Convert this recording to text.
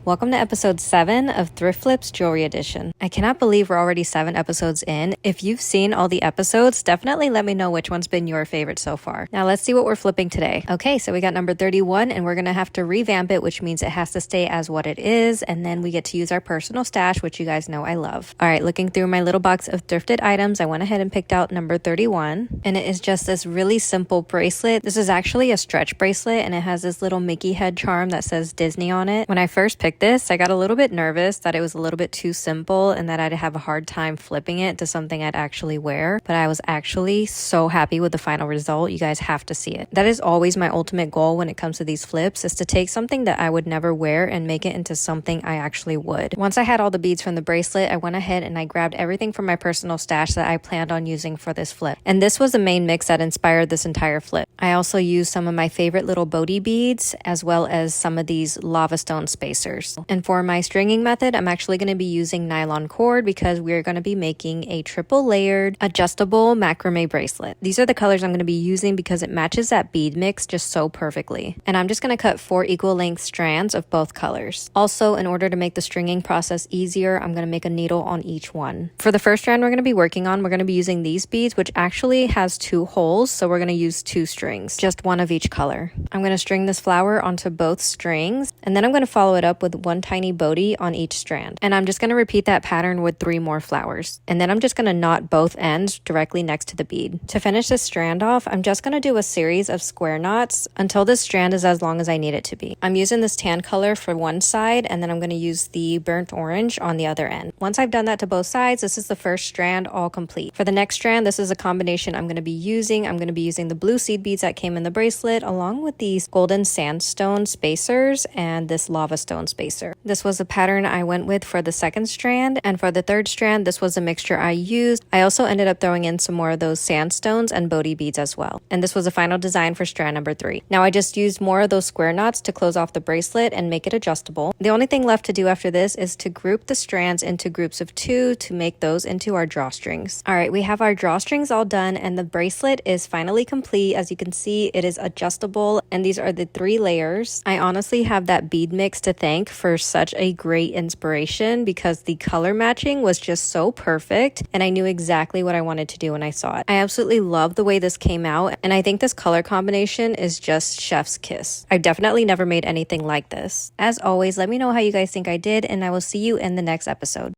Welcome to episode 7 of Thrift Flip's Jewelry Edition. I cannot believe we're already 7 episodes in. If you've seen all the episodes, definitely let me know which one's been your favorite so far. Now let's see what we're flipping today. Okay, so we got number 31 and we're going to have to revamp it, which means it has to stay as what it is, and then we get to use our personal stash, which you guys know I love. Alright, looking through my little box of thrifted items, I went ahead and picked out number 31, and it is just this really simple bracelet. This is actually a stretch bracelet, and it has this little Mickey head charm that says Disney on it. When I first picked this, I got a little bit nervous that it was a little bit too simple and that I'd have a hard time flipping it to something I'd actually wear, but I was actually so happy with the final result. You guys have to see it. That is always my ultimate goal when it comes to these flips, is to take something that I would never wear and make it into something I actually would. Once I had all the beads from the bracelet, I went ahead and I grabbed everything from my personal stash that I planned on using for this flip. And this was the main mix that inspired this entire flip. I also used some of my favorite little Bodhi beads, as well as some of these lava stone spacers. And for my stringing method, I'm actually going to be using nylon cord because we're going to be making a triple layered adjustable macrame bracelet. These are the colors I'm going to be using because it matches that bead mix just so perfectly. And I'm just going to cut 4 equal length strands of both colors. Also, in order to make the stringing process easier, I'm going to make a needle on each one. For the first strand we're going to be working on, we're going to be using these beads, which actually has 2 holes, so we're going to use 2 strings, just one of each color. I'm going to string this flower onto both strings, and then I'm going to follow it up with one tiny Bodhi on each strand. And I'm just going to repeat that pattern with 3 more flowers. And then I'm just going to knot both ends directly next to the bead. To finish this strand off, I'm just going to do a series of square knots until this strand is as long as I need it to be. I'm using this tan color for one side, and then I'm going to use the burnt orange on the other end. Once I've done that to both sides, this is the first strand all complete. For the next strand, this is a combination I'm going to be using. I'm going to be using the blue seed beads that came in the bracelet, along with these golden sandstone spacers and this lava stone spacer. This was the pattern I went with for the second strand, and for the third strand, this was a mixture I used. I also ended up throwing in some more of those sandstones and Bodhi beads as well. And this was the final design for strand number 3. Now I just used more of those square knots to close off the bracelet and make it adjustable. The only thing left to do after this is to group the strands into groups of 2 to make those into our drawstrings. Alright, we have our drawstrings all done, and the bracelet is finally complete. As you can see, it is adjustable, and these are the 3 layers. I honestly have that bead mix to thank for such a great inspiration, because the color matching was just so perfect, and I knew exactly what I wanted to do when I saw it. I absolutely love the way this came out, and I think this color combination is just chef's kiss. I've definitely never made anything like this. As always, let me know how you guys think I did, and I will see you in the next episode.